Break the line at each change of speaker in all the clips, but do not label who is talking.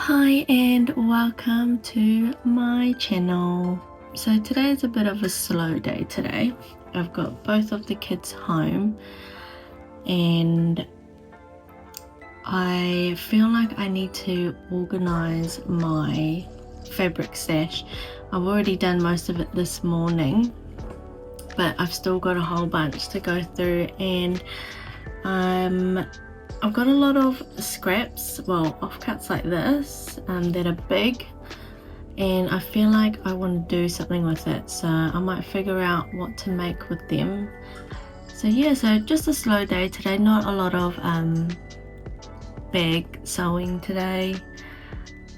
Hi and welcome to my channel. So today is a bit of a slow day today. I've got both of the kids home and I feel like I need to organize my fabric stash. I've already done most of it this morning, but I've still got a whole bunch to go through, and I've got a lot of scraps, well, offcuts like this that are big, and I feel like I want to do something with it, so I might figure out what to make with them. So yeah, so just a slow day today, not a lot of bag sewing today.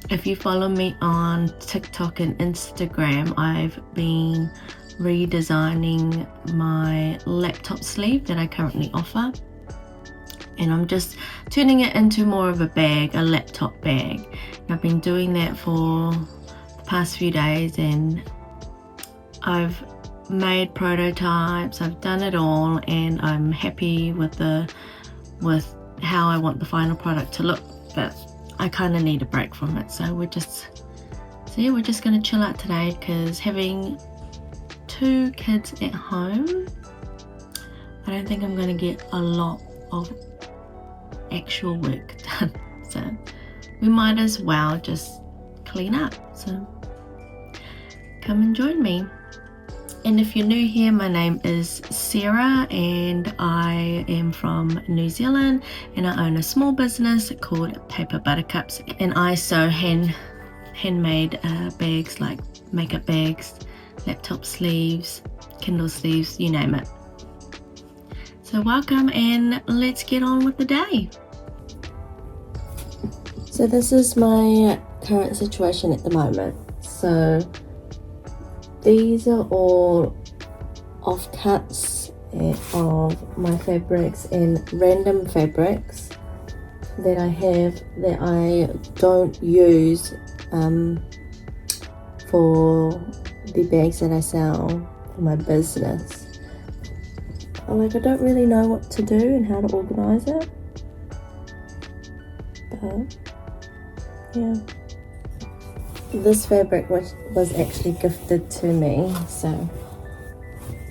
If you follow me on TikTok and Instagram, I've been redesigning my laptop sleeve that I currently offer, and I'm just turning it into more of a bag, a laptop bag. And I've been doing that for the past few days, and I've made prototypes, I've done it all, and I'm happy with how I want the final product to look, but I kind of need a break from it. So we're just gonna chill out today, because having two kids at home, I don't think I'm gonna get a lot of actual work done, so we might as well just clean up. So come and join me. And if you're new here, my name is Sarah and I am from New Zealand, and I own a small business called Paper Buttercups, and I sew handmade bags, like makeup bags, laptop sleeves, Kindle sleeves, you name it. So welcome, and let's get on with the day. So this is my current situation at the moment. So these are all offcuts of my fabrics and random fabrics that I have that I don't use for the bags that I sell for my business. I don't really know what to do and how to organize it, but yeah. This fabric was actually gifted to me, so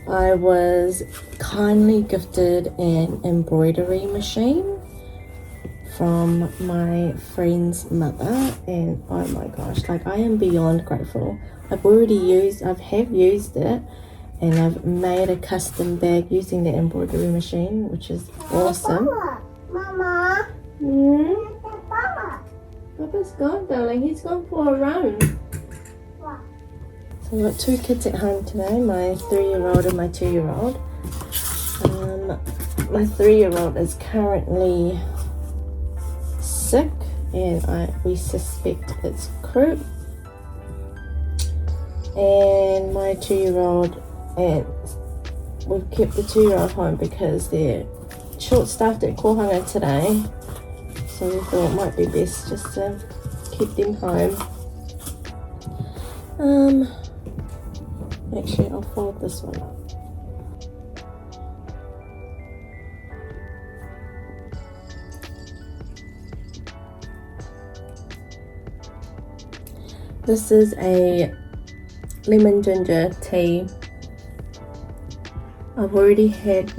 I was kindly gifted an embroidery machine from my friend's mother, and oh my gosh, I am beyond grateful. I've used it, and I've made a custom bag using the embroidery machine, which is awesome. Mama. Papa's gone, darling. He's gone for a run. So I've got two kids at home today, my 3-year-old and my 2-year-old. My 3-year-old is currently sick, and we suspect it's croup. And my 2-year-old, and we've kept the 2-year-old home because they're short-staffed at kohanga today, so we thought it might be best just to keep them home. Actually, I'll fold this one up. This is a lemon ginger tea. I've already had a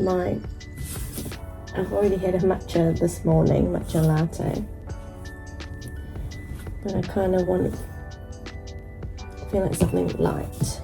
matcha this morning, matcha latte, but I kind of feel like something light.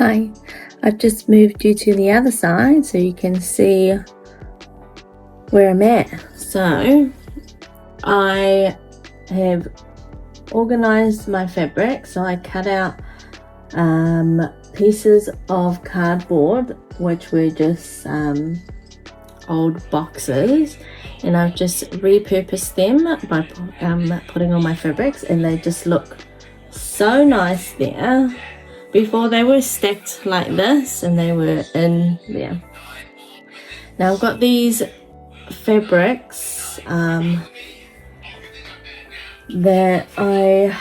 Hi, I've just moved you to the other side so you can see where I'm at. So I have organized my fabric. So I cut out pieces of cardboard, which were just old boxes, and I've just repurposed them by putting on my fabrics, and they just look so nice there. Before they were stacked like this and they were in there. Now I've got these fabrics that I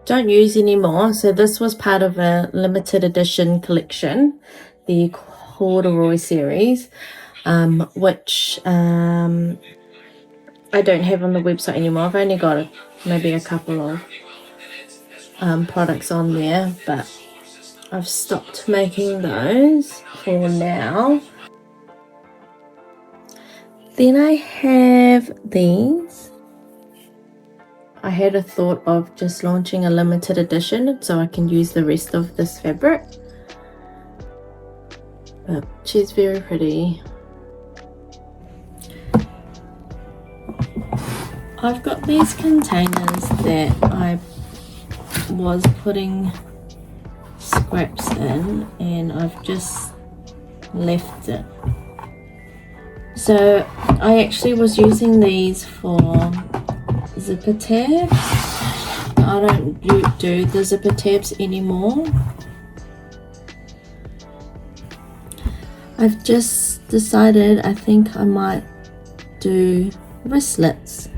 don't use anymore. So this was part of a limited edition collection, the corduroy series, which I don't have on the website anymore. I've only got maybe a couple of products on there, but I've stopped making those for now. Then I have these. I had a thought of just launching a limited edition so I can use the rest of this fabric, but she's very pretty. I've got these containers that I was putting scraps in, and I've just left it. So I actually was using these for zipper tabs. I don't do the zipper tabs anymore. I've just decided I think I might do wristlets.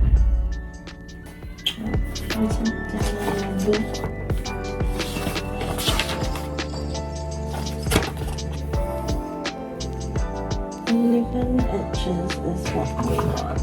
Inches is what we want.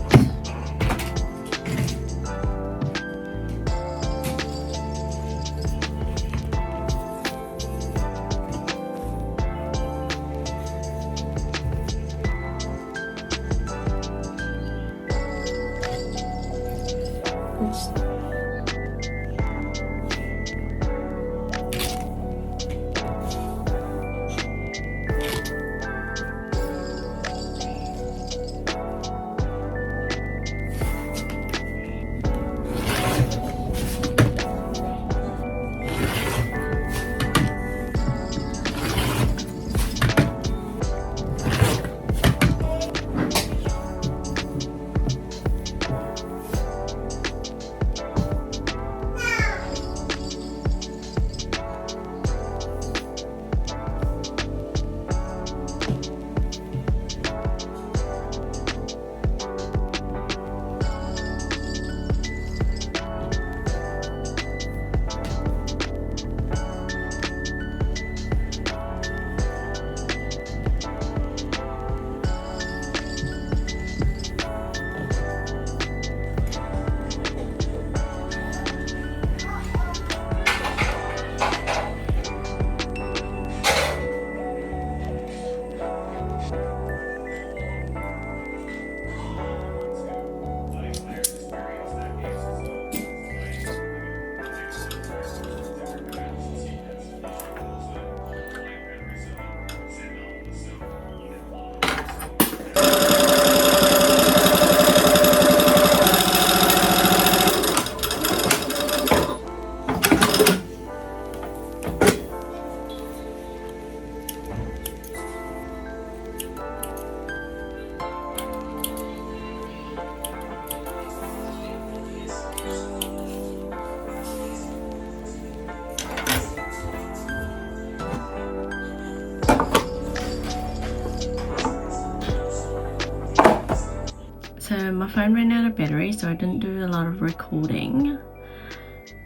So my phone ran out of battery, so I didn't do a lot of recording,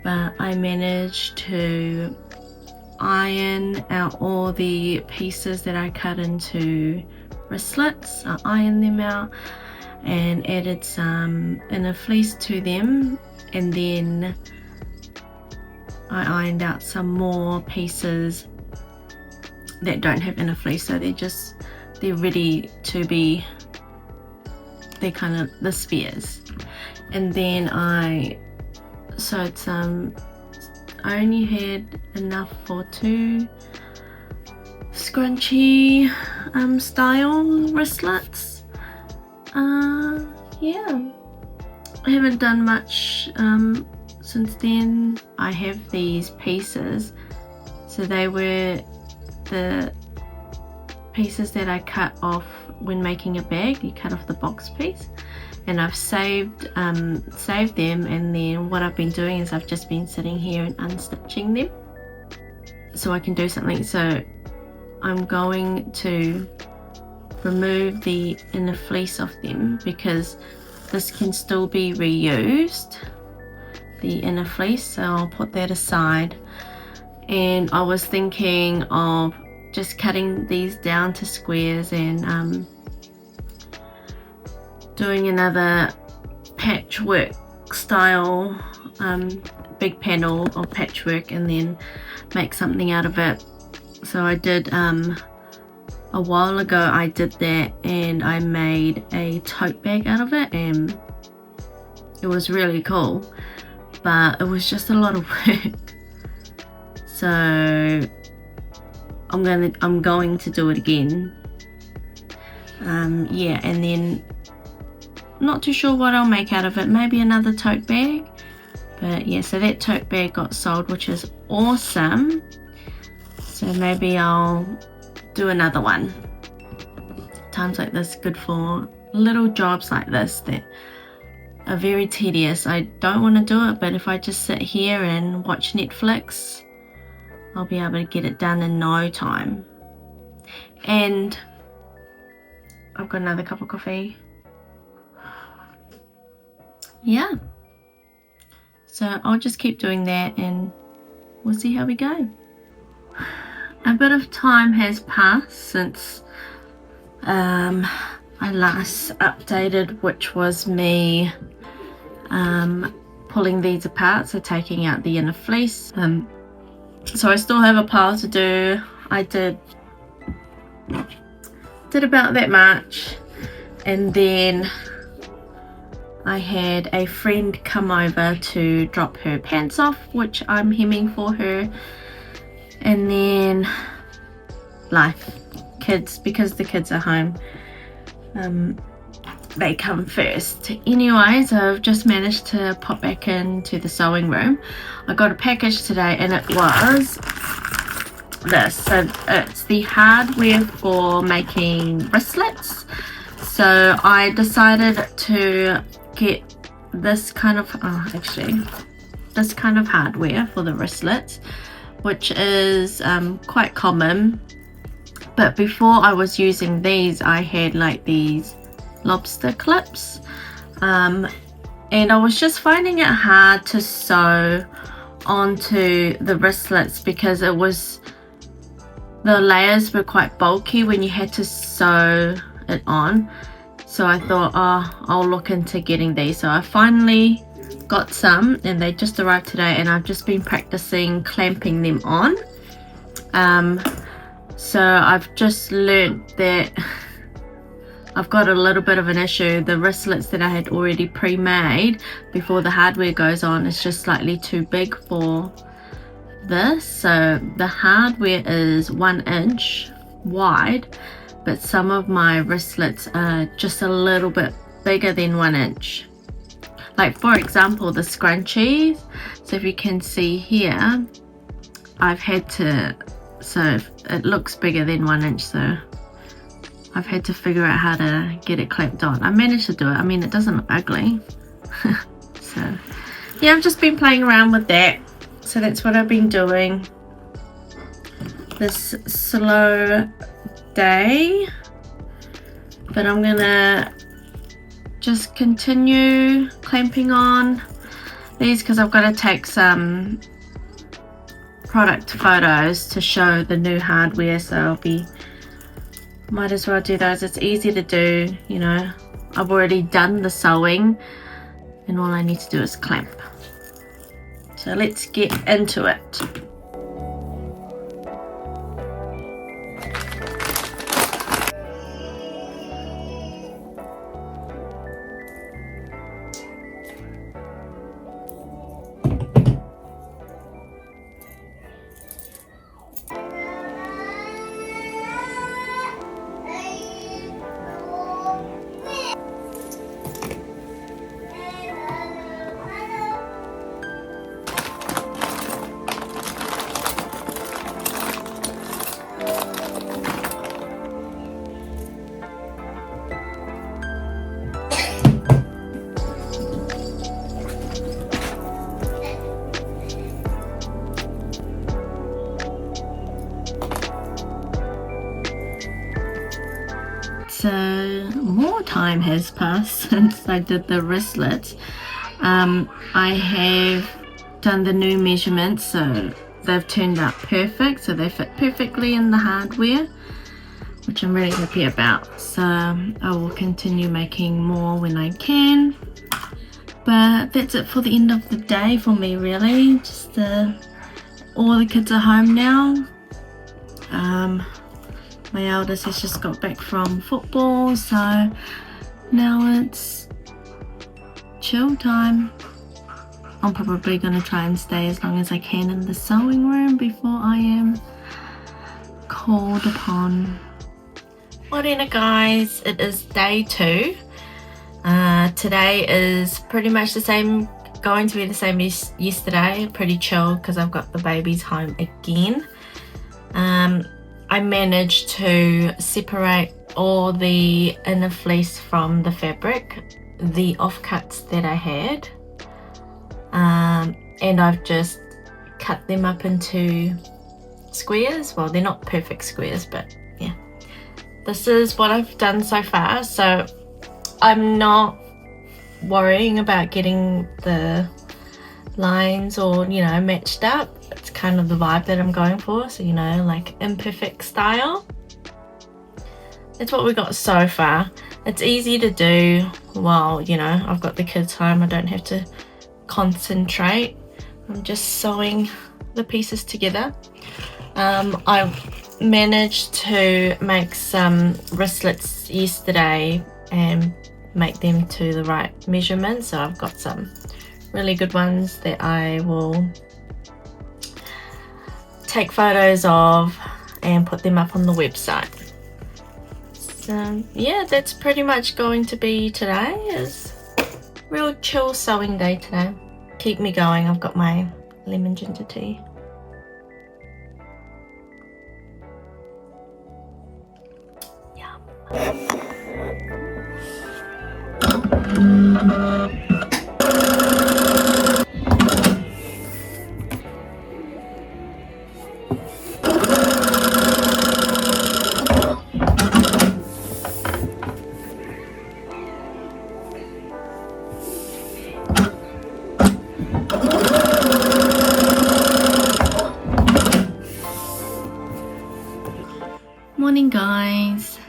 but I managed to iron out all the pieces that I cut into wristlets. I ironed them out and added some inner fleece to them, and then I ironed out some more pieces that don't have inner fleece, so they're ready to be, they're kind of the spheres. And then I sewed some I only had enough for 2 scrunchy style wristlets. Yeah, I haven't done much since then. I have these pieces, so they were the pieces that I cut off when making a bag. You cut off the box piece, and I've saved them, and then what I've been doing is I've just been sitting here and unstitching them so I can do something. So I'm going to remove the inner fleece of them because this can still be reused, the inner fleece, so I'll put that aside. And I was thinking of just cutting these down to squares and doing another patchwork style big panel of patchwork and then make something out of it. So I did a while ago I did that, and I made a tote bag out of it, and it was really cool, but it was just a lot of work. So I'm going to do it again. Yeah, and then not too sure what I'll make out of it. Maybe another tote bag. But yeah, so that tote bag got sold, which is awesome. So maybe I'll do another one. Times like this, good for little jobs like this that are very tedious. I don't want to do it, but if I just sit here and watch Netflix, I'll be able to get it done in no time. And I've got another cup of coffee. Yeah, so I'll just keep doing that and we'll see how we go. A bit of time has passed since I last updated, which was me pulling these apart, so taking out the inner fleece. So I still have a pile to do. I did about that much, and then I had a friend come over to drop her pants off, which I'm hemming for her. And then life, kids, because the kids are home, they come first. Anyways, I've just managed to pop back into the sewing room. I got a package today, and it was this. So it's the hardware for making wristlets. So I decided to get this kind of this kind of hardware for the wristlets, which is quite common. But before I was using these, I had like these lobster clips, and I was just finding it hard to sew onto the wristlets because the layers were quite bulky when you had to sew it on. So I thought, oh, I'll look into getting these. So I finally got some, and they just arrived today, and I've just been practicing clamping them on. So I've just learnt that I've got a little bit of an issue. The wristlets that I had already pre-made before the hardware goes on is just slightly too big for this. So the hardware is 1 inch wide, but some of my wristlets are just a little bit bigger than 1 inch. Like for example, the scrunchies. So if you can see here, I've had to, so it looks bigger than 1 inch, so I've had to figure out how to get it clamped on. I managed to do it. I mean, it doesn't look ugly. So yeah, I've just been playing around with that. So that's what I've been doing this slow day, but I'm gonna just continue clamping on these because I've got to take some product photos to show the new hardware, so might as well do those. It's easy to do, you know. I've already done the sewing and all I need to do is clamp. So let's get into it. more time has passed since I did the wristlets. I have done the new measurements, so they've turned out perfect, so they fit perfectly in the hardware, which I'm really happy about. So I will continue making more when I can, but that's it for the end of the day for me, really. Just all the kids are home now. My eldest has just got back from football, so now it's chill time. I'm probably going to try and stay as long as I can in the sewing room before I am called upon. Morena guys, it is day 2. Today is pretty much the same, going to be the same as yesterday. Pretty chill because I've got the babies home again. I managed to separate all the inner fleece from the fabric, the offcuts that I had, and I've just cut them up into squares. Well, they're not perfect squares, but yeah, this is what I've done so far. So I'm not worrying about getting the lines or, you know, matched up. It's kind of the vibe that I'm going for, so, you know, like imperfect style. That's what we got so far. It's easy to do while, you know, I've got the kids home. I don't have to concentrate. I'm just sewing the pieces together. I managed to make some wristlets yesterday and make them to the right measurement, so I've got some really good ones that I will take photos of and put them up on the website. So yeah, that's pretty much going to be today. Is real chill sewing day today. Keep me going. I've got my lemon ginger tea. Yum. Morning guys,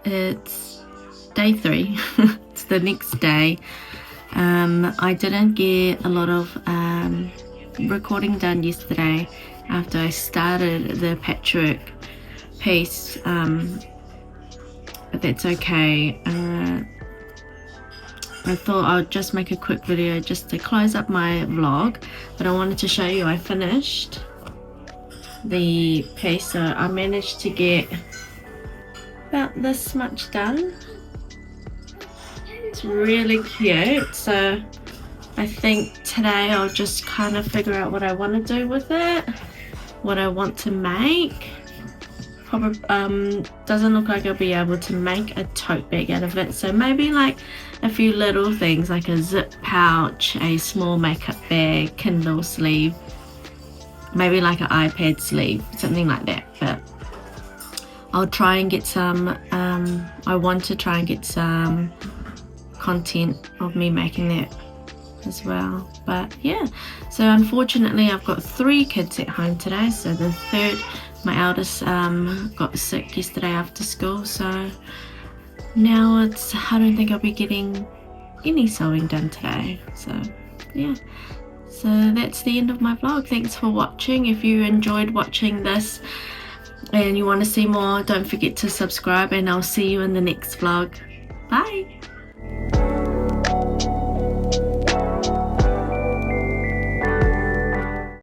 it's day 3. It's the next day. I didn't get a lot of recording done yesterday after I started the patchwork piece, but that's okay. I thought I'd just make a quick video just to close up my vlog, but I wanted to show you I finished the piece. So I managed to get about this much done. It's really cute, so I think today I'll just kind of figure out what I want to do with it, what I want to make. Probably doesn't look like I'll be able to make a tote bag out of it, so maybe like a few little things like a zip pouch, a small makeup bag, Kindle sleeve, maybe like an iPad sleeve, something like that. But I'll try and get some, I want to try and get some content of me making that as well. But yeah, so unfortunately I've got 3 kids at home today. So the third, my eldest got sick yesterday after school, so now it's, I don't think I'll be getting any sewing done today. So yeah, so that's the end of my vlog. Thanks for watching. If you enjoyed watching this and you want to see more, don't forget to subscribe, and I'll see you in the next vlog. Bye.